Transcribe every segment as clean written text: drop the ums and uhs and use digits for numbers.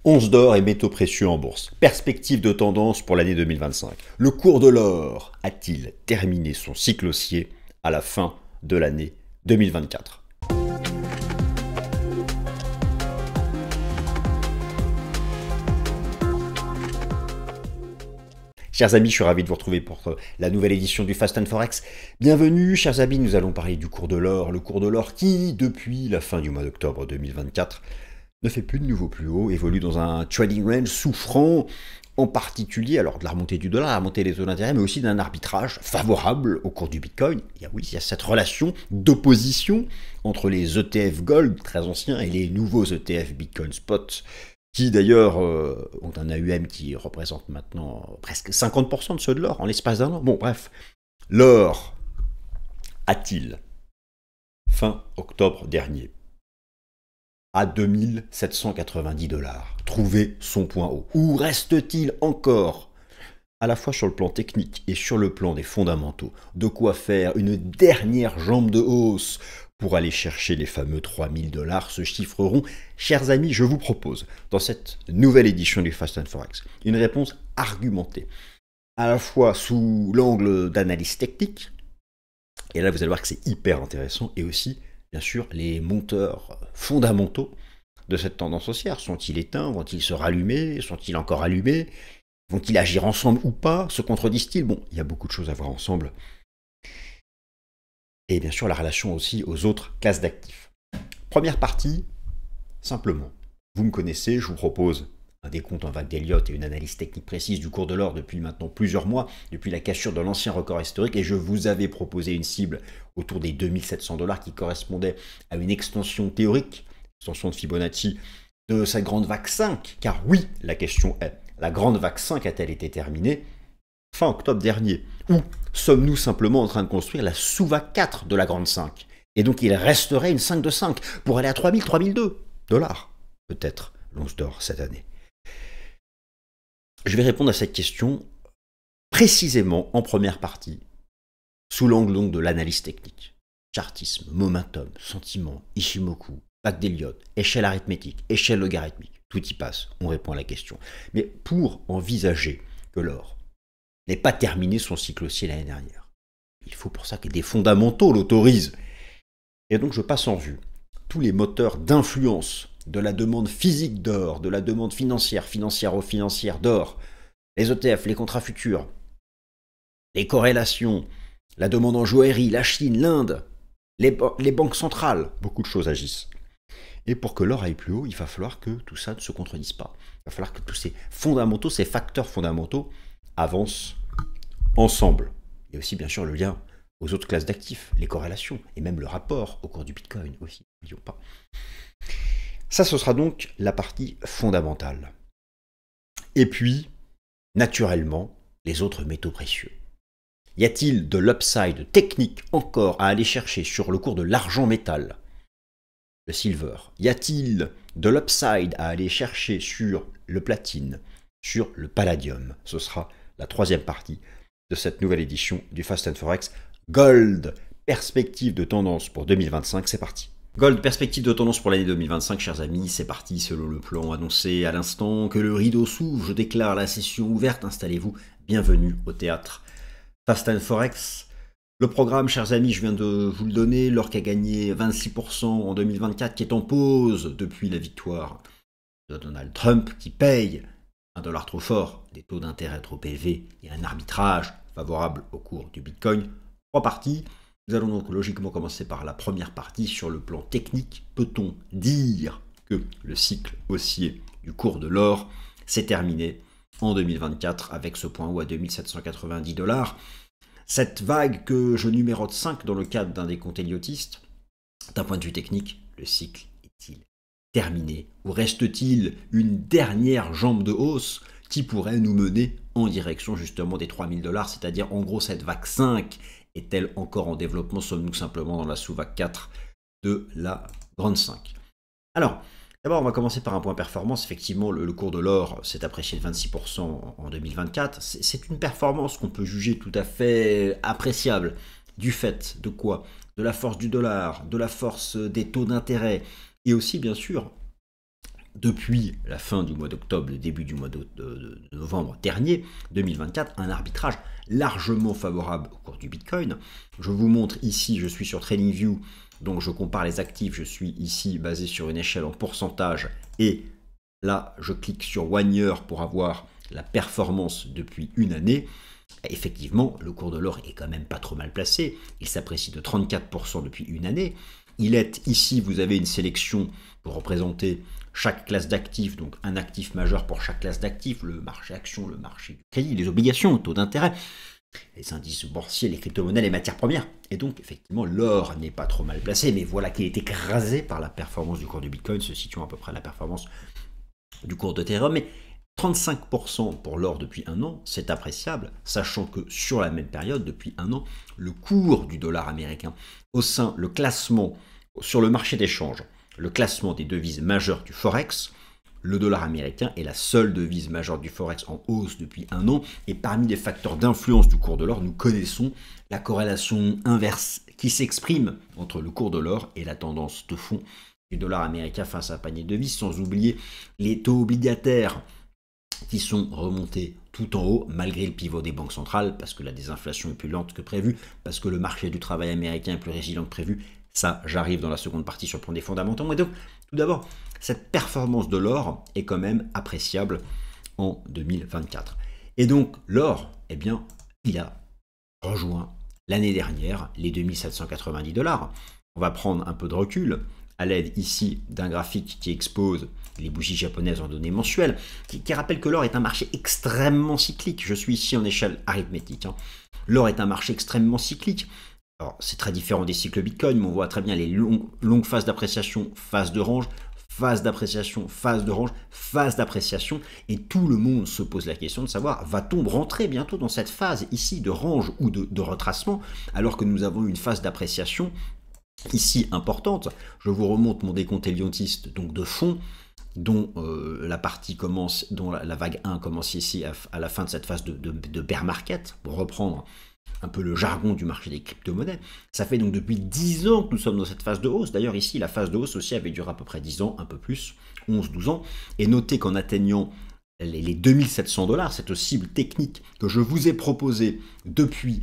Once d'or et métaux précieux en bourse. Perspective de tendance pour l'année 2025. Le cours de l'or a-t-il terminé son cycle haussier à la fin de l'année 2024 ? Chers amis, je suis ravi de vous retrouver pour la nouvelle édition du Fast and Forex. Bienvenue, chers amis, nous allons parler du cours de l'or. Le cours de l'or qui, depuis la fin du mois d'octobre 2024, ne fait plus de nouveaux plus hauts, évolue dans un trading range souffrant en particulier alors de la remontée du dollar, la remontée des taux d'intérêt, mais aussi d'un arbitrage favorable au cours du Bitcoin. Il y a cette relation d'opposition entre les ETF Gold, très anciens, et les nouveaux ETF Bitcoin Spot, qui d'ailleurs ont un AUM qui représente maintenant presque 50% de ceux de l'or en l'espace d'un an. Bon, bref, l'or a-t-il, fin octobre dernier, à 2790 $, trouvé son point haut? Ou reste-t-il encore, à la fois sur le plan technique et sur le plan des fondamentaux, de quoi faire une dernière jambe de hausse pour aller chercher les fameux 3000 $, se chiffreront? Chers amis, je vous propose, dans cette nouvelle édition du Fast and Forex, une réponse argumentée, à la fois sous l'angle d'analyse technique, et là vous allez voir que c'est hyper intéressant, et aussi, bien sûr, les monteurs fondamentaux de cette tendance haussière. Sont-ils éteints? Vont-ils se rallumer? Sont-ils encore allumés? Vont-ils agir ensemble ou pas? Se contredisent-ils? Bon, il y a beaucoup de choses à voir ensemble. Et bien sûr, la relation aussi aux autres classes d'actifs. Première partie, simplement. Vous me connaissez, je vous propose un décompte en vague d'Elliott et une analyse technique précise du cours de l'or depuis maintenant plusieurs mois, depuis la cassure de l'ancien record historique, et je vous avais proposé une cible autour des 2700 $ qui correspondait à une extension théorique, extension de Fibonacci, de cette grande vague 5, car oui, la question est, la grande vague 5 a-t-elle été terminée fin octobre dernier? Ou sommes-nous simplement en train de construire la sous-vague 4 de la grande 5? Et donc il resterait une 5 de 5 pour aller à 3000, 3002 $, peut-être, l'once d'or cette année. Je vais répondre à cette question précisément en première partie, sous l'angle donc de l'analyse technique. Chartisme, momentum, sentiment, Ishimoku, vague d'Elliott, échelle arithmétique, échelle logarithmique, tout y passe, on répond à la question. Mais pour envisager que l'or n'ait pas terminé son cycle haussier l'année dernière, il faut pour ça que des fondamentaux l'autorisent. Et donc je passe en revue tous les moteurs d'influence de la demande physique d'or, de la demande financière d'or, les ETF, les contrats futurs, les corrélations, la demande en joaillerie, la Chine, l'Inde, les banques centrales, beaucoup de choses agissent. Et pour que l'or aille plus haut, il va falloir que tout ça ne se contredise pas. Il va falloir que tous ces fondamentaux, ces facteurs fondamentaux avancent ensemble. Il y a aussi bien sûr le lien aux autres classes d'actifs, les corrélations, et même le rapport au cours du Bitcoin aussi, n'oublions pas. Ça, ce sera donc la partie fondamentale. Et puis, naturellement, les autres métaux précieux. Y a-t-il de l'upside technique encore à aller chercher sur le cours de l'argent métal, le silver? Y a-t-il de l'upside à aller chercher sur le platine, sur le palladium? Ce sera la troisième partie de cette nouvelle édition du Fast and Forex. Gold, perspective de tendance pour 2025, c'est parti. Gold, perspective de tendance pour l'année 2025, chers amis, c'est parti selon le plan annoncé à l'instant. Que le rideau s'ouvre, je déclare la session ouverte, installez-vous, bienvenue au théâtre Fast and Forex. Le programme, chers amis, je viens de vous le donner, l'or qui a gagné 26% en 2024, qui est en pause depuis la victoire de Donald Trump, qui paye un dollar trop fort, des taux d'intérêt trop élevés et un arbitrage favorable au cours du Bitcoin. Trois parties. Nous allons donc logiquement commencer par la première partie. Sur le plan technique, peut-on dire que le cycle haussier du cours de l'or s'est terminé en 2024 avec ce point haut à 2790 $? Cette vague que je numérote 5 dans le cadre d'un décompte elliottiste, d'un point de vue technique, le cycle est-il terminé? Ou reste-t-il une dernière jambe de hausse qui pourrait nous mener en direction justement des 3000 $, c'est-à-dire en gros cette vague 5 est-elle encore en développement? Sommes-nous simplement dans la sous-vague 4 de la grande 5? Alors, d'abord, on va commencer par un point performance. Effectivement, le cours de l'or s'est apprécié de 26% en 2024. C'est une performance qu'on peut juger tout à fait appréciable. Du fait de quoi? De la force du dollar, de la force des taux d'intérêt, et aussi, bien sûr, depuis la fin du mois d'octobre, le début du mois de novembre dernier, 2024, un arbitrage largement favorable au cours du Bitcoin. Je vous montre ici, je suis sur TradingView, donc je compare les actifs, je suis ici basé sur une échelle en pourcentage, et là je clique sur 1 year pour avoir la performance depuis une année. Effectivement, le cours de l'or est quand même pas trop mal placé, il s'apprécie de 34% depuis une année. Il est ici, vous avez une sélection pour représenter chaque classe d'actifs, donc un actif majeur pour chaque classe d'actifs, le marché action, le marché du crédit, les obligations, le taux d'intérêt, les indices boursiers, les crypto-monnaies, les matières premières. Et donc, effectivement, l'or n'est pas trop mal placé, mais voilà qu'il est écrasé par la performance du cours du Bitcoin, se situant à peu près à la performance du cours d'Ethereum. Mais 35% pour l'or depuis un an, c'est appréciable, sachant que sur la même période, depuis un an, le cours du dollar américain au sein, le classement sur le marché d'échange, le classement des devises majeures du Forex, le dollar américain est la seule devise majeure du Forex en hausse depuis un an. Et parmi les facteurs d'influence du cours de l'or, nous connaissons la corrélation inverse qui s'exprime entre le cours de l'or et la tendance de fond du dollar américain face à un panier de devises, sans oublier les taux obligataires qui sont remontés tout en haut malgré le pivot des banques centrales, parce que la désinflation est plus lente que prévu, parce que le marché du travail américain est plus résilient que prévu. Ça, j'arrive dans la seconde partie sur le point des fondamentaux. Et donc, tout d'abord, cette performance de l'or est quand même appréciable en 2024. Et donc, l'or, eh bien, il a rejoint l'année dernière les 2790 $. On va prendre un peu de recul à l'aide ici d'un graphique qui expose les bougies japonaises en données mensuelles, qui rappelle que l'or est un marché extrêmement cyclique. Je suis ici en échelle arithmétique. L'or est un marché extrêmement cyclique. Alors, c'est très différent des cycles Bitcoin, mais on voit très bien les longues phases d'appréciation, phase de range, phase d'appréciation, phase de range, phase d'appréciation, et tout le monde se pose la question de savoir, va-t-on rentrer bientôt dans cette phase ici de range ou de retracement, alors que nous avons une phase d'appréciation ici importante. Je vous remonte mon décompte Elliontiste, donc de fond, dont la partie commence, dont la vague 1 commence ici à la fin de cette phase de bear market, pour reprendre un peu le jargon du marché des crypto-monnaies. Ça fait donc depuis 10 ans que nous sommes dans cette phase de hausse. D'ailleurs, ici, la phase de hausse aussi avait duré à peu près 10 ans, un peu plus, 11-12 ans. Et notez qu'en atteignant les 2700 $, cette cible technique que je vous ai proposée depuis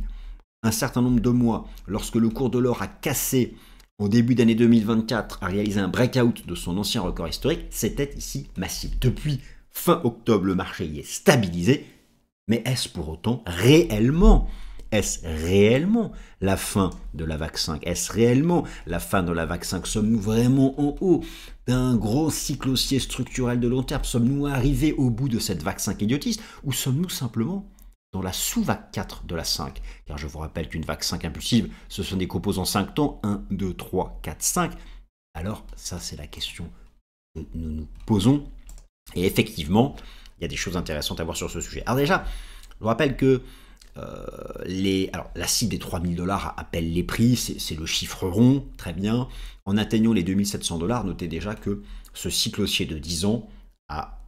un certain nombre de mois, lorsque le cours de l'or a cassé au début d'année 2024, a réalisé un breakout de son ancien record historique, c'était ici massif. Depuis fin octobre, le marché y est stabilisé. Mais est-ce pour autant réellement la fin de la vague 5? Est-ce réellement la fin de la vague 5? Sommes-nous vraiment en haut d'un gros cycle haussier structurel de long terme? Sommes-nous arrivés au bout de cette vague 5 idiotiste? Ou sommes-nous simplement dans la sous-vague 4 de la 5? Car je vous rappelle qu'une vague 5 impulsive, ce sont des composants 5 temps, 1, 2, 3, 4, 5. Alors ça, c'est la question que nous nous posons. Et effectivement, il y a des choses intéressantes à voir sur ce sujet. Alors déjà, je vous rappelle que la cible des 3000 $ appelle les prix, c'est le chiffre rond, très bien. En atteignant les 2700 $, notez déjà que ce cycle haussier de 10 ans a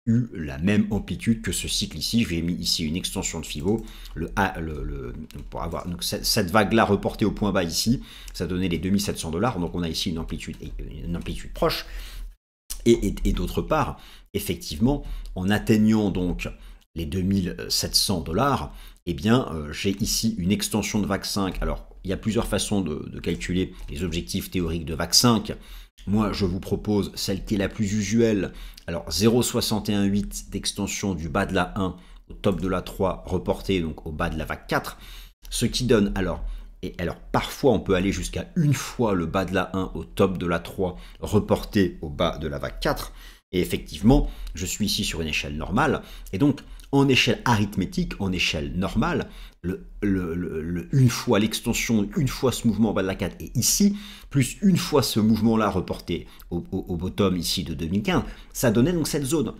eu la même amplitude que ce cycle ici. J'ai mis ici une extension de Fibo, pour avoir donc cette vague-là reportée au point bas ici, ça donnait les 2700 $, donc on a ici une amplitude proche. Et d'autre part, effectivement, en atteignant donc les 2700 $, eh bien, j'ai ici une extension de vague 5. Alors, il y a plusieurs façons de calculer les objectifs théoriques de vague 5. Moi, je vous propose celle qui est la plus usuelle. Alors, 0,618 d'extension du bas de la 1 au top de la 3, reporté donc au bas de la vague 4. Ce qui donne, alors parfois, on peut aller jusqu'à une fois le bas de la 1 au top de la 3, reporté au bas de la vague 4. Et effectivement, je suis ici sur une échelle normale. Et donc, en échelle arithmétique, en échelle normale, une fois l'extension, une fois ce mouvement en bas de la 4 et ici, plus une fois ce mouvement-là reporté au bottom ici de 2015, ça donnait donc cette zone.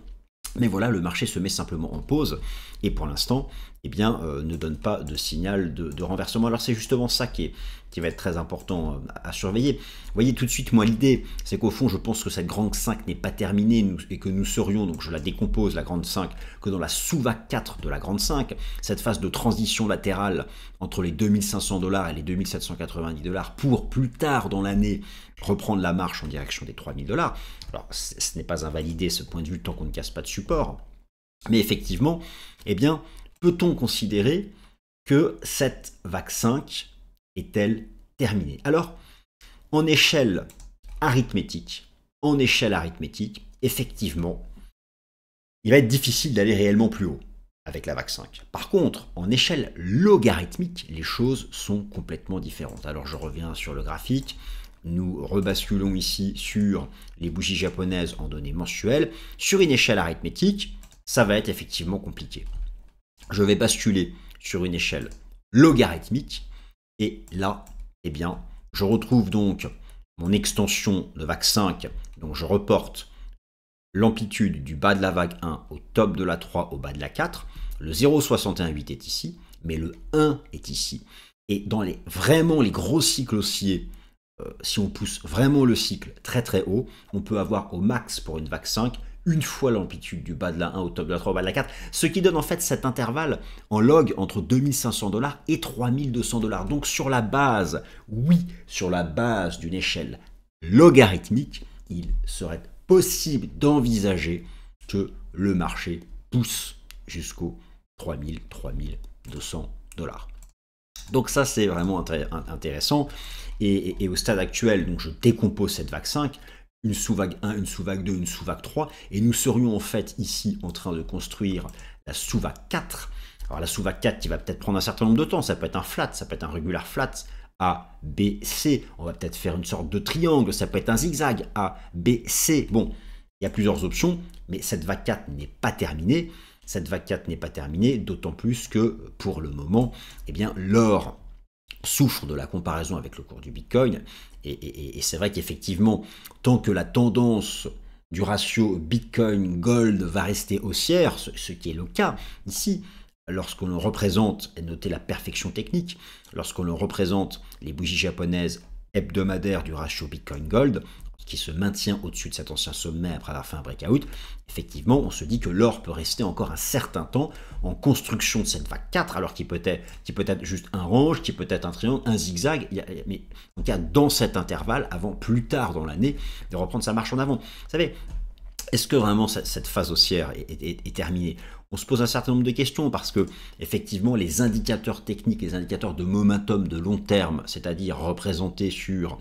Mais voilà, le marché se met simplement en pause et pour l'instant, eh bien, ne donne pas de signal de renversement. Alors c'est justement ça qui va être très important à surveiller. Vous voyez tout de suite, moi l'idée, c'est qu'au fond, je pense que cette grande 5 n'est pas terminée et que nous serions, donc je la décompose, la grande 5, que dans la sous-vague 4 de la grande 5, cette phase de transition latérale entre les 2500 $ et les 2790 $ pour plus tard dans l'année reprendre la marche en direction des 3000 $. Alors, ce n'est pas invalidé ce point de vue tant qu'on ne casse pas de support. Mais effectivement, eh bien, peut-on considérer que cette vague 5 est-elle terminée? Alors, en échelle arithmétique, effectivement, il va être difficile d'aller réellement plus haut avec la vague 5. Par contre, en échelle logarithmique, les choses sont complètement différentes. Alors, je reviens sur le graphique. Nous rebasculons ici sur les bougies japonaises en données mensuelles. Sur une échelle arithmétique, ça va être effectivement compliqué. Je vais basculer sur une échelle logarithmique et là, eh bien, je retrouve donc mon extension de vague 5. Donc je reporte l'amplitude du bas de la vague 1 au top de la 3 au bas de la 4. Le 0,618 est ici, mais le 1 est ici. Et dans vraiment les gros cycles haussiers, si on pousse vraiment le cycle très très haut, on peut avoir au max pour une vague 5 une fois l'amplitude du bas de la 1 au top de la 3 au bas de la 4, ce qui donne en fait cet intervalle en log entre 2500 $ et 3200 $. Donc sur la base, oui, sur la base d'une échelle logarithmique, il serait possible d'envisager que le marché pousse jusqu'aux 3200 $. Donc ça c'est vraiment intéressant et au stade actuel, donc je décompose cette vague 5, une sous-vague 1, une sous-vague 2, une sous-vague 3 et nous serions en fait ici en train de construire la sous-vague 4. Alors la sous-vague 4 qui va peut-être prendre un certain nombre de temps, ça peut être un flat, ça peut être un regular flat A, B, C, on va peut-être faire une sorte de triangle, ça peut être un zigzag A, B, C, bon, il y a plusieurs options, mais cette vague 4 n'est pas terminée. Cette vague 4 n'est pas terminée, d'autant plus que pour le moment, eh bien, l'or souffre de la comparaison avec le cours du Bitcoin. Et c'est vrai qu'effectivement, tant que la tendance du ratio Bitcoin-Gold va rester haussière, ce qui est le cas ici, lorsqu'on représente, et notez la perfection technique, lorsqu'on représente les bougies japonaises hebdomadaires du ratio Bitcoin-Gold, qui se maintient au-dessus de cet ancien sommet après avoir fait un breakout, effectivement, on se dit que l'or peut rester encore un certain temps en construction de cette vague 4, alors qui peut être juste un range, qui peut être un triangle, un zigzag, mais en tout cas dans cet intervalle, avant plus tard dans l'année, de reprendre sa marche en avant. Vous savez, est-ce que vraiment cette phase haussière est terminée? On se pose un certain nombre de questions parce que effectivement les indicateurs techniques, les indicateurs de momentum de long terme, c'est-à-dire représentés sur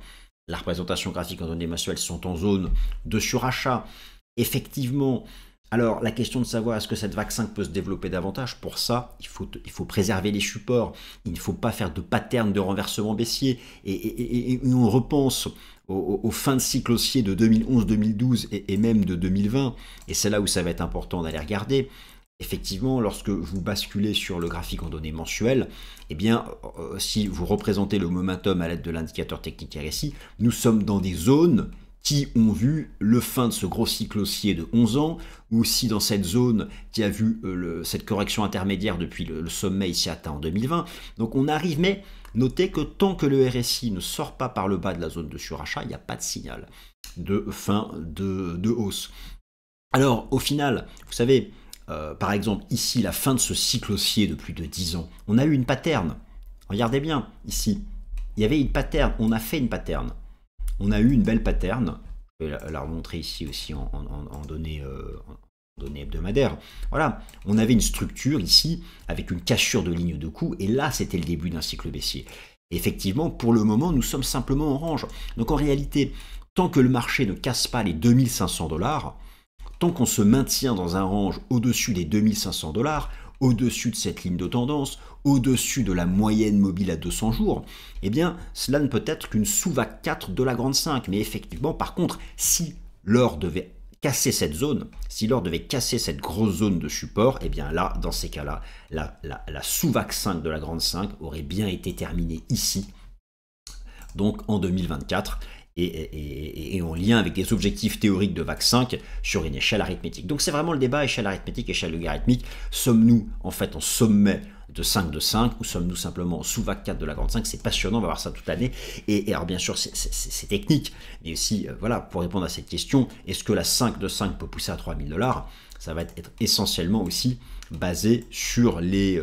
la représentation graphique en données mensuelles, sont en zone de surachat. Effectivement, alors la question de savoir est-ce que cette vague 5 peut se développer davantage, pour ça, il faut préserver les supports, il ne faut pas faire de pattern de renversement baissier, et on repense aux fins de cycle haussier de 2011, 2012 et même de 2020, et c'est là où ça va être important d'aller regarder. Effectivement, lorsque vous basculez sur le graphique en données mensuelles, eh bien, si vous représentez le momentum à l'aide de l'indicateur technique RSI, nous sommes dans des zones qui ont vu le fin de ce gros cycle haussier de 11 ans, ou aussi dans cette zone qui a vu cette correction intermédiaire depuis le sommet ici atteint en 2020. Donc on arrive, mais notez que tant que le RSI ne sort pas par le bas de la zone de surachat, il n'y a pas de signal de fin de hausse. Alors au final, vous savez, par exemple, ici, la fin de ce cycle haussier de plus de 10 ans, on a eu une pattern. Regardez bien, ici, il y avait une pattern, on a fait une pattern. On a eu une belle pattern. Je vais la remontrer ici aussi en données hebdomadaires. Voilà, on avait une structure ici avec une cassure de ligne de coup, et là, c'était le début d'un cycle baissier. Et effectivement, pour le moment, nous sommes simplement en range. Donc en réalité, tant que le marché ne casse pas les 2500 $, tant qu'on se maintient dans un range au-dessus des 2500 $, au-dessus de cette ligne de tendance, au-dessus de la moyenne mobile à 200 jours, eh bien, cela ne peut être qu'une sous-vague 4 de la grande 5. Mais effectivement, par contre, si l'or devait casser cette zone, si l'or devait casser cette grosse zone de support, eh bien là, dans ces cas-là, la sous-vague 5 de la grande 5 aurait bien été terminée ici, donc en 2024. et en lien avec des objectifs théoriques de vague 5 sur une échelle arithmétique. Donc c'est vraiment le débat échelle arithmétique, échelle logarithmique. Sommes-nous en fait en sommet de 5 ou sommes-nous simplement sous vague 4 de la grande 5? C'est passionnant, on va voir ça toute l'année. Et alors bien sûr, c'est technique, mais aussi, voilà, pour répondre à cette question, est-ce que la 5 de 5 peut pousser à $3000? Ça va être essentiellement aussi basé sur les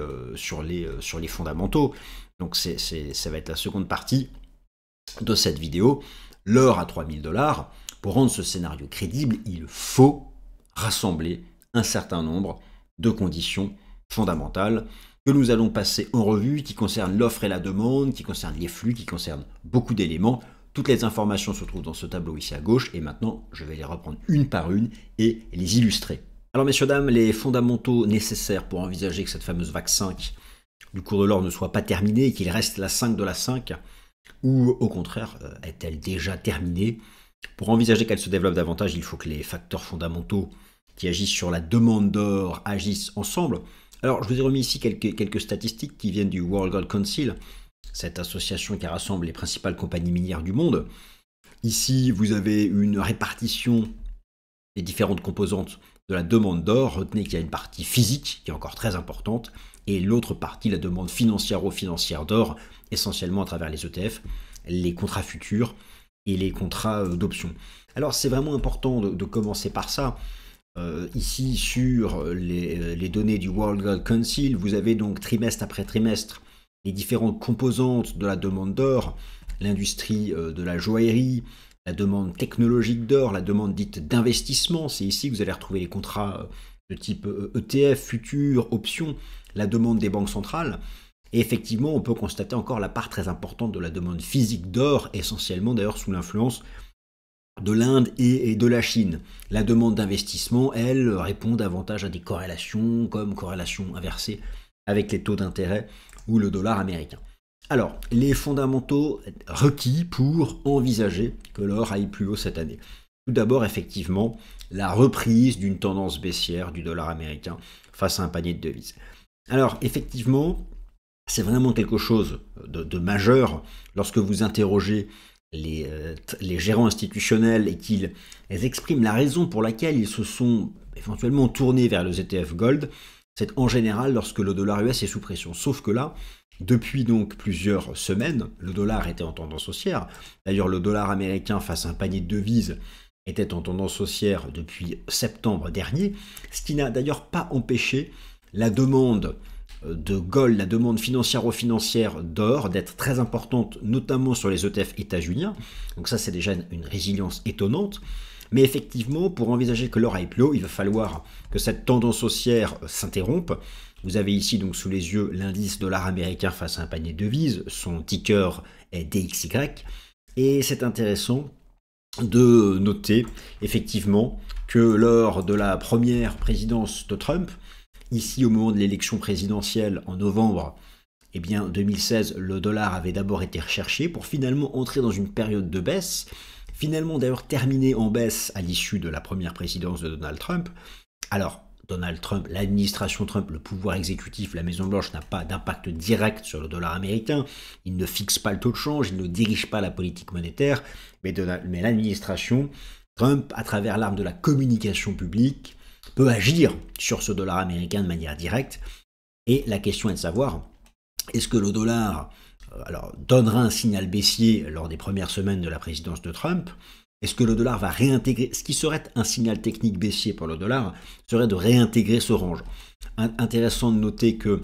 fondamentaux. Donc ça va être la seconde partie de cette vidéo. L'or à $3000, pour rendre ce scénario crédible, il faut rassembler un certain nombre de conditions fondamentales que nous allons passer en revue, qui concernent l'offre et la demande, qui concernent les flux, qui concernent beaucoup d'éléments. Toutes les informations se trouvent dans ce tableau ici à gauche, et maintenant je vais les reprendre une par une et les illustrer. Alors messieurs, dames, les fondamentaux nécessaires pour envisager que cette fameuse vague 5 du cours de l'or ne soit pas terminée et qu'il reste la 5 de la 5, ou au contraire, est-elle déjà terminée? Pour envisager qu'elle se développe davantage, il faut que les facteurs fondamentaux qui agissent sur la demande d'or agissent ensemble. Alors, je vous ai remis ici quelques statistiques qui viennent du World Gold Council, cette association qui rassemble les principales compagnies minières du monde. Ici, vous avez une répartition des différentes composantes de la demande d'or. Retenez qu'il y a une partie physique qui est encore très importante, et l'autre partie, la demande financière d'or, essentiellement à travers les ETF, les contrats futurs et les contrats d'options. Alors c'est vraiment important de commencer par ça. Ici sur les données du World Gold Council, vous avez donc trimestre après trimestre les différentes composantes de la demande d'or, l'industrie de la joaillerie, la demande technologique d'or, la demande dite d'investissement. C'est ici que vous allez retrouver les contrats de type ETF, futurs, options, la demande des banques centrales. Et effectivement, on peut constater encore la part très importante de la demande physique d'or, essentiellement d'ailleurs sous l'influence de l'Inde et de la Chine. La demande d'investissement, elle, répond davantage à des corrélations, comme corrélation inversée avec les taux d'intérêt ou le dollar américain. Alors, les fondamentaux requis pour envisager que l'or aille plus haut cette année. Tout d'abord, effectivement, la reprise d'une tendance baissière du dollar américain face à un panier de devises. Alors, effectivement, c'est vraiment quelque chose de majeur lorsque vous interrogez les gérants institutionnels et qu'ils expriment la raison pour laquelle ils se sont éventuellement tournés vers le ETF Gold. C'est en général lorsque le dollar US est sous pression. Sauf que là, depuis donc plusieurs semaines, le dollar était en tendance haussière. D'ailleurs, le dollar américain face à un panier de devises était en tendance haussière depuis septembre dernier, ce qui n'a d'ailleurs pas empêché la demande de gold, la demande financière d'or, d'être très importante, notamment sur les ETF états-uniens. Donc ça, c'est déjà une résilience étonnante. Mais effectivement, pour envisager que l'or aille plus haut, il va falloir que cette tendance haussière s'interrompe. Vous avez ici donc sous les yeux l'indice dollar américain face à un panier de devises, son ticker est DXY, et c'est intéressant de noter effectivement que lors de la première présidence de Trump, ici au moment de l'élection présidentielle en novembre, eh bien 2016, le dollar avait d'abord été recherché pour finalement entrer dans une période de baisse, finalement d'ailleurs terminé en baisse à l'issue de la première présidence de Donald Trump. Alors, Donald Trump, l'administration Trump, le pouvoir exécutif, la Maison-Blanche n'a pas d'impact direct sur le dollar américain. Il ne fixe pas le taux de change, il ne dirige pas la politique monétaire, mais l'administration Trump, à travers l'arme de la communication publique, peut agir sur ce dollar américain de manière directe. Et la question est de savoir, est-ce que le dollar donnera un signal baissier lors des premières semaines de la présidence de Trump? Est-ce que le dollar va réintégrer? Ce qui serait un signal technique baissier pour le dollar serait de réintégrer ce range. Intéressant de noter que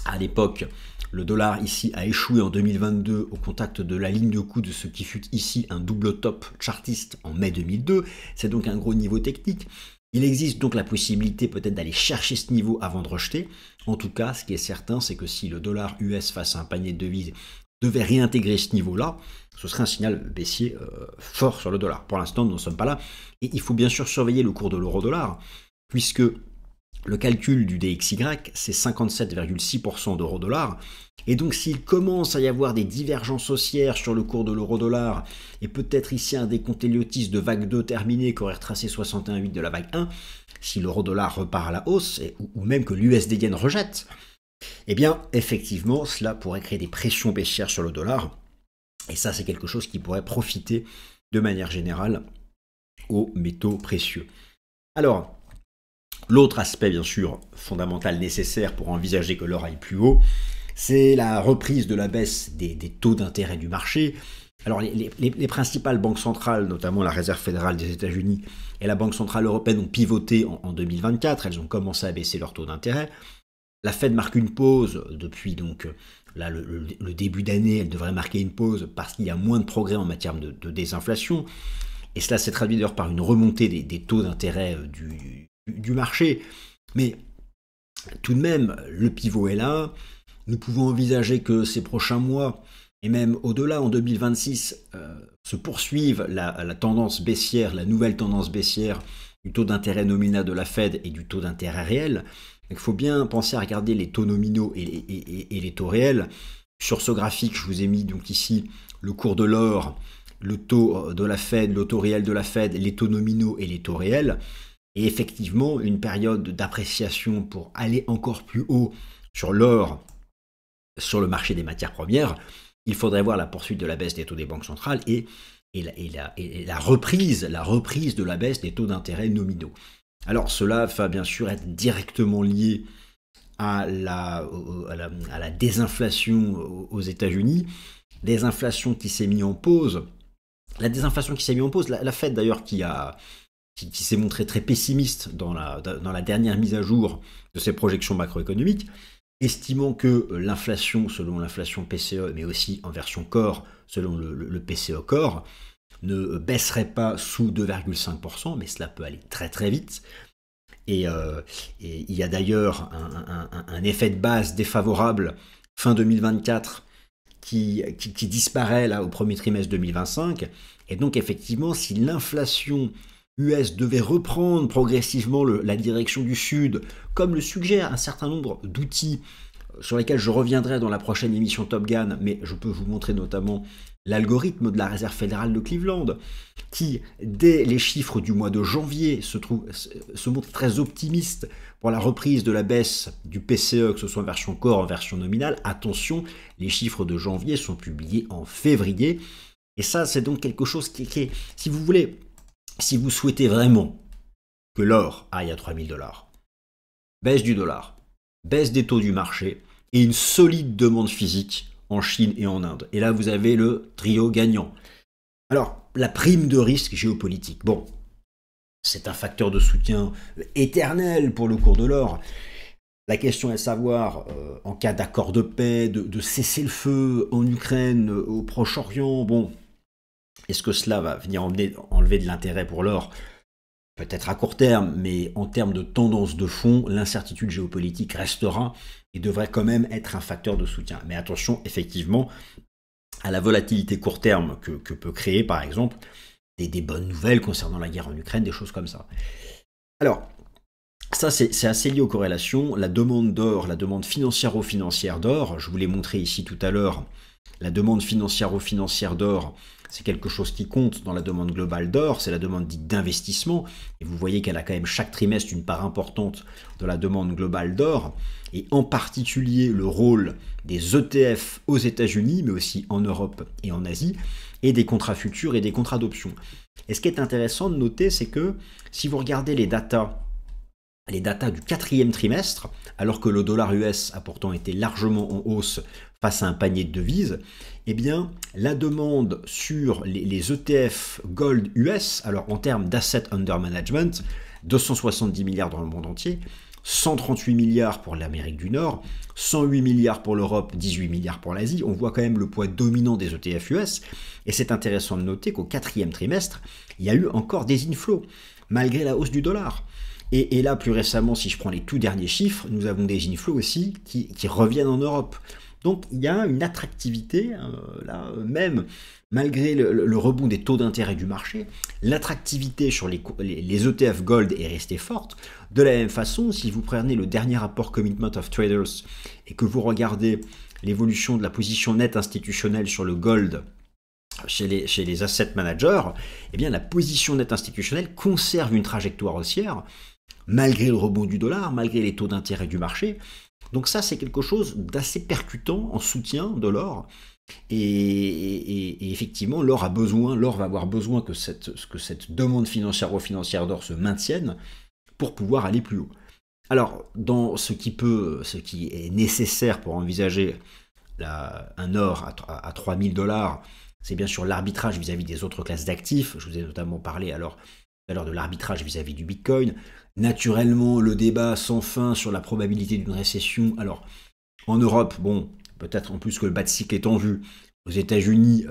à l'époque, le dollar ici a échoué en 2022 au contact de la ligne de coup de ce qui fut ici un double top chartiste en mai 2002. C'est donc un gros niveau technique. Il existe donc la possibilité peut-être d'aller chercher ce niveau avant de rejeter. En tout cas, ce qui est certain, c'est que si le dollar US face à un panier de devises devait réintégrer ce niveau-là, ce serait un signal baissier fort sur le dollar. Pour l'instant, nous n'en sommes pas là. Et il faut bien sûr surveiller le cours de l'euro-dollar, puisque le calcul du DXY, c'est 57,6% d'euro-dollar. Et donc, s'il commence à y avoir des divergences haussières sur le cours de l'euro-dollar, et peut-être ici un décompte Elliottis de vague 2 terminé qui aurait retracé 61,8 de la vague 1, si l'euro-dollar repart à la hausse, ou même que l'USD Yen rejette, eh bien, effectivement, cela pourrait créer des pressions baissières sur le dollar. Et ça, c'est quelque chose qui pourrait profiter de manière générale aux métaux précieux. Alors, l'autre aspect, bien sûr, fondamental, nécessaire pour envisager que l'or aille plus haut, c'est la reprise de la baisse des taux d'intérêt du marché. Alors, les principales banques centrales, notamment la Réserve fédérale des États-Unis et la Banque centrale européenne, ont pivoté en 2024. Elles ont commencé à baisser leurs taux d'intérêt. La Fed marque une pause depuis donc là, le début d'année. Elle devrait marquer une pause parce qu'il y a moins de progrès en matière de désinflation. Et cela s'est traduit d'ailleurs par une remontée des taux d'intérêt du marché. Mais tout de même, le pivot est là. Nous pouvons envisager que ces prochains mois, et même au-delà, en 2026, se poursuive la tendance baissière, la nouvelle tendance baissière du taux d'intérêt nominal de la Fed et du taux d'intérêt réel. Il faut bien penser à regarder les taux nominaux et les taux réels. Sur ce graphique, je vous ai mis donc ici le cours de l'or, le taux de la Fed, le taux réel de la Fed, les taux nominaux et les taux réels. Et effectivement, une période d'appréciation pour aller encore plus haut sur l'or, sur le marché des matières premières, il faudrait voir la poursuite de la baisse des taux des banques centrales et la reprise de la baisse des taux d'intérêt nominaux. Alors cela va bien sûr être directement lié à la désinflation aux États-Unis, désinflation qui s'est mise en pause. La désinflation qui s'est mise en pause, la Fed d'ailleurs qui s'est montrée très pessimiste dans la dernière mise à jour de ses projections macroéconomiques, estimant que l'inflation, selon l'inflation PCE, mais aussi en version core, selon le PCE core, ne baisserait pas sous 2,5%, mais cela peut aller très très vite. Et il y a d'ailleurs un effet de base défavorable fin 2024 qui disparaît là au premier trimestre 2025. Et donc effectivement, si l'inflation US devait reprendre progressivement la direction du Sud, comme le suggèrent un certain nombre d'outils sur lesquels je reviendrai dans la prochaine émission Top Gun, mais je peux vous montrer notamment l'algorithme de la Réserve fédérale de Cleveland, qui, dès les chiffres du mois de janvier, se montre très optimiste pour la reprise de la baisse du PCE, que ce soit en version core, en version nominale. Attention, les chiffres de janvier sont publiés en février, et ça, c'est donc quelque chose qui est, si vous voulez, si vous souhaitez vraiment que l'or aille à 3000 $, baisse du dollar, baisse des taux du marché et une solide demande physique en Chine et en Inde. Et là, vous avez le trio gagnant. Alors, la prime de risque géopolitique. Bon, c'est un facteur de soutien éternel pour le cours de l'or. La question est de savoir, en cas d'accord de paix, de cesser le feu en Ukraine, au Proche-Orient, bon, est-ce que cela va venir enlever de l'intérêt pour l'or ? Peut-être à court terme, mais en termes de tendance de fond, l'incertitude géopolitique restera et devrait quand même être un facteur de soutien. Mais attention, effectivement, à la volatilité court terme que peut créer, par exemple, des bonnes nouvelles concernant la guerre en Ukraine, des choses comme ça. Alors, ça, c'est assez lié aux corrélations. La demande d'or, la demande financière d'or, je vous l'ai montré ici tout à l'heure, la demande financière d'or, c'est quelque chose qui compte dans la demande globale d'or, c'est la demande dite d'investissement, et vous voyez qu'elle a quand même chaque trimestre une part importante de la demande globale d'or, et en particulier le rôle des ETF aux États-Unis, mais aussi en Europe et en Asie, et des contrats futurs et des contrats d'options. Et ce qui est intéressant de noter, c'est que si vous regardez les datas du 4e trimestre, alors que le dollar US a pourtant été largement en hausse face à un panier de devises, eh bien, la demande sur les ETF Gold US, alors en termes d'assets under management, 270 milliards dans le monde entier, 138 milliards pour l'Amérique du Nord, 108 milliards pour l'Europe, 18 milliards pour l'Asie. On voit quand même le poids dominant des ETF US, et c'est intéressant de noter qu'au 4e trimestre, il y a eu encore des inflows, malgré la hausse du dollar. Et là, plus récemment, si je prends les tout derniers chiffres, nous avons des inflows aussi qui reviennent en Europe. Donc il y a une attractivité, là même, malgré le rebond des taux d'intérêt du marché, l'attractivité sur les ETF Gold est restée forte. De la même façon, si vous prenez le dernier rapport Commitment of Traders et que vous regardez l'évolution de la position nette institutionnelle sur le Gold chez les asset managers, eh bien la position nette institutionnelle conserve une trajectoire haussière, malgré le rebond du dollar, malgré les taux d'intérêt du marché. Donc ça, c'est quelque chose d'assez percutant en soutien de l'or. Et effectivement, l'or va avoir besoin que cette demande financière d'or se maintienne pour pouvoir aller plus haut. Alors, dans ce qui est nécessaire pour envisager un or à 3000 $, c'est bien sûr l'arbitrage vis-à-vis des autres classes d'actifs. Je vous ai notamment parlé alors tout à l'heure de l'arbitrage vis-à-vis du Bitcoin. Naturellement, le débat sans fin sur la probabilité d'une récession. Alors, en Europe, bon, peut-être en plus que le bas de cycle est en vue. Aux États-Unis,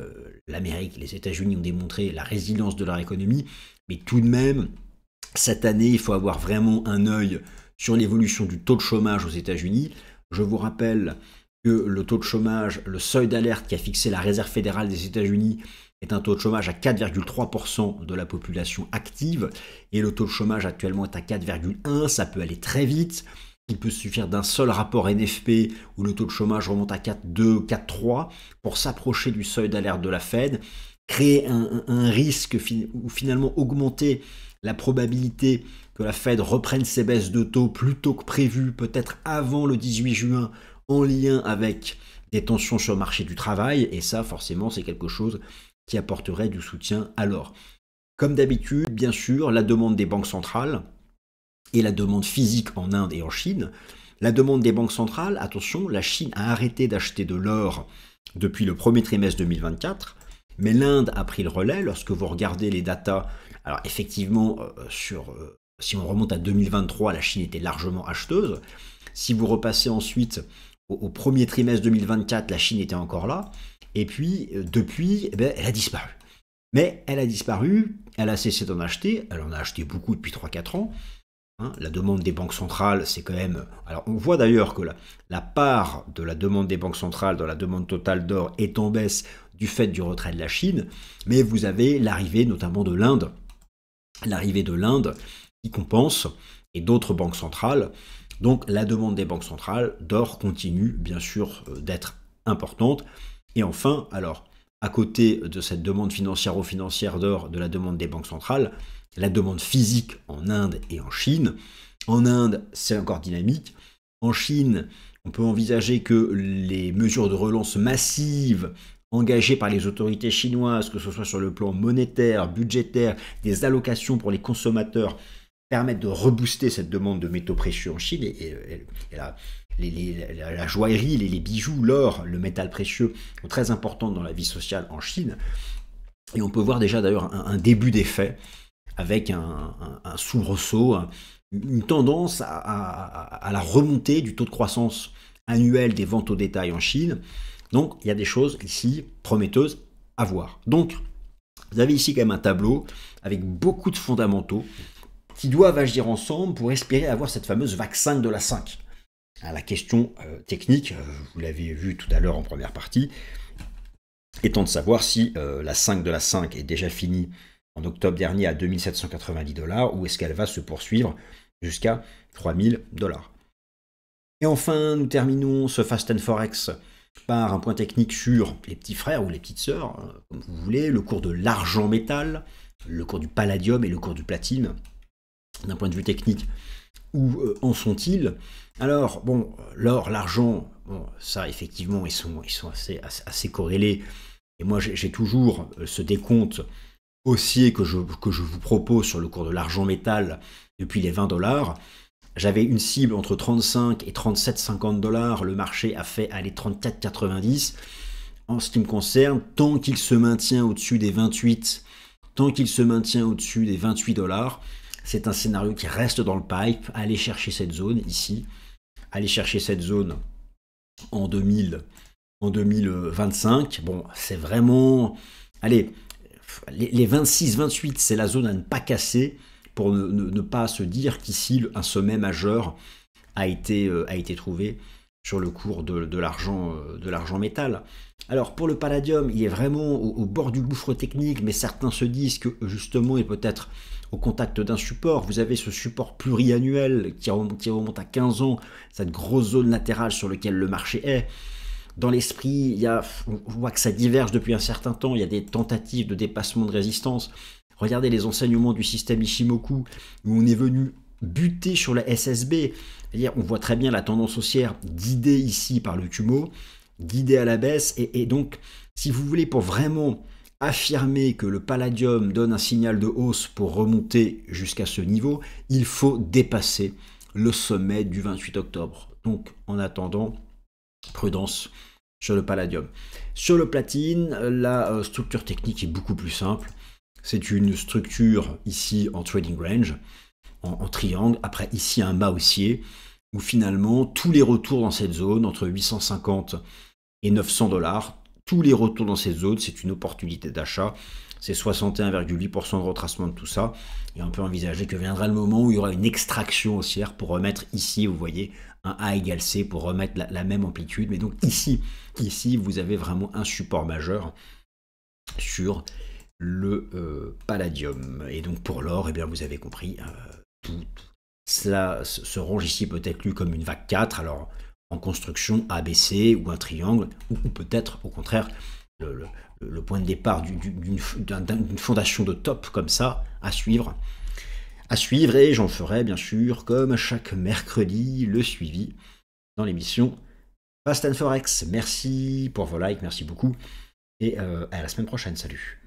les États-Unis ont démontré la résilience de leur économie, mais tout de même, cette année, il faut avoir vraiment un œil sur l'évolution du taux de chômage aux États-Unis. Je vous rappelle que le taux de chômage, le seuil d'alerte qu'a fixé la Réserve fédérale des États-Unis est un taux de chômage à 4,3% de la population active, et le taux de chômage actuellement est à 4,1%, ça peut aller très vite. Il peut suffire d'un seul rapport NFP où le taux de chômage remonte à 4,2, 4,3 pour s'approcher du seuil d'alerte de la Fed, créer un risque ou finalement augmenter la probabilité que la Fed reprenne ses baisses de taux plus tôt que prévu, peut-être avant le 18 juin, en lien avec des tensions sur le marché du travail, et ça forcément c'est quelque chose qui apporterait du soutien à l'or. Comme d'habitude, bien sûr, la demande des banques centrales et la demande physique en Inde et en Chine. La demande des banques centrales, attention, la Chine a arrêté d'acheter de l'or depuis le premier trimestre 2024, mais l'Inde a pris le relais. Lorsque vous regardez les datas, alors effectivement, si on remonte à 2023, la Chine était largement acheteuse. Si vous repassez ensuite au premier trimestre 2024, la Chine était encore là. Et puis, depuis, elle a disparu. Mais elle a disparu, elle a cessé d'en acheter, elle en a acheté beaucoup depuis 3-4 ans. La demande des banques centrales, c'est quand même... Alors, on voit d'ailleurs que la part de la demande des banques centrales dans la demande totale d'or est en baisse du fait du retrait de la Chine, mais vous avez l'arrivée notamment de l'Inde, qui compense, et d'autres banques centrales. Donc, la demande des banques centrales d'or continue, bien sûr, d'être importante. Et enfin, alors, à côté de cette demande financière d'or, de la demande des banques centrales, la demande physique en Inde et en Chine. En Inde, c'est encore dynamique. En Chine, on peut envisager que les mesures de relance massives engagées par les autorités chinoises, que ce soit sur le plan monétaire, budgétaire, des allocations pour les consommateurs, permettent de rebooster cette demande de métaux précieux en Chine. Et la joaillerie, les bijoux, l'or, le métal précieux sont très importants dans la vie sociale en Chine. Et on peut voir déjà d'ailleurs un début d'effet avec un soubresaut, une tendance à la remontée du taux de croissance annuel des ventes au détail en Chine. Donc il y a des choses ici prometteuses à voir. Donc vous avez ici quand même un tableau avec beaucoup de fondamentaux qui doivent agir ensemble pour espérer avoir cette fameuse vague 5 de la 5. La question technique, vous l'avez vu tout à l'heure en première partie, étant de savoir si la 5 de la 5 est déjà finie en octobre dernier à 2790 $, ou est-ce qu'elle va se poursuivre jusqu'à 3000 $. Et enfin, nous terminons ce Fast and Forex par un point technique sur les petits frères ou les petites sœurs, comme vous voulez, le cours de l'argent métal, le cours du palladium et le cours du platine. D'un point de vue technique, où en sont-ils? Alors, bon, l'or, l'argent, bon, ça, effectivement, ils sont assez corrélés. Et moi, j'ai toujours ce décompte haussier que je vous propose sur le cours de l'argent métal depuis les 20 $. J'avais une cible entre 35 et 37,50 $. Le marché a fait aller 34,90. En ce qui me concerne, tant qu'il se maintient au-dessus des 28, $, c'est un scénario qui reste dans le pipe. Allez chercher cette zone ici. Allez chercher cette zone en 2025. Bon, c'est vraiment... Allez, les 26-28, c'est la zone à ne pas casser pour ne pas se dire qu'ici, un sommet majeur a été trouvé sur le cours de l'argent métal. Alors, pour le palladium, il est vraiment au bord du gouffre technique, mais certains se disent que, justement, il peut être au contact d'un support. Vous avez ce support pluriannuel qui remonte à 15 ans, cette grosse zone latérale sur laquelle le marché est. Dans l'esprit, on voit que ça diverge depuis un certain temps, il y a des tentatives de dépassement de résistance. Regardez les enseignements du système Ichimoku, où on est venu buter sur la SSB. C'est-à-dire, on voit très bien la tendance haussière guidée ici par le Kumo. guidé à la baisse. Et donc, si vous voulez, pour vraiment affirmer que le palladium donne un signal de hausse pour remonter jusqu'à ce niveau, il faut dépasser le sommet du 28 octobre. Donc, en attendant, prudence sur le palladium. Sur le platine, la structure technique est beaucoup plus simple. C'est une structure ici en trading range, en triangle. Après, ici, un mât haussier, où finalement, tous les retours dans cette zone, entre 850 et 900 $, tous les retours dans cette zone, c'est une opportunité d'achat. C'est 61,8% de retracement de tout ça. Et on peut envisager que viendra le moment où il y aura une extraction haussière pour remettre ici, vous voyez, un A égale C pour remettre la même amplitude. Mais donc ici, vous avez vraiment un support majeur sur le palladium. Et donc pour l'or, eh bien, vous avez compris, tout cela se range ici peut-être lu comme une vague 4. Alors en construction ABC ou un triangle, ou peut-être au contraire le point de départ d'une fondation de top comme ça à suivre. Et j'en ferai bien sûr comme chaque mercredi le suivi dans l'émission Fast and Forex. Merci pour vos likes, merci beaucoup et à la semaine prochaine, salut.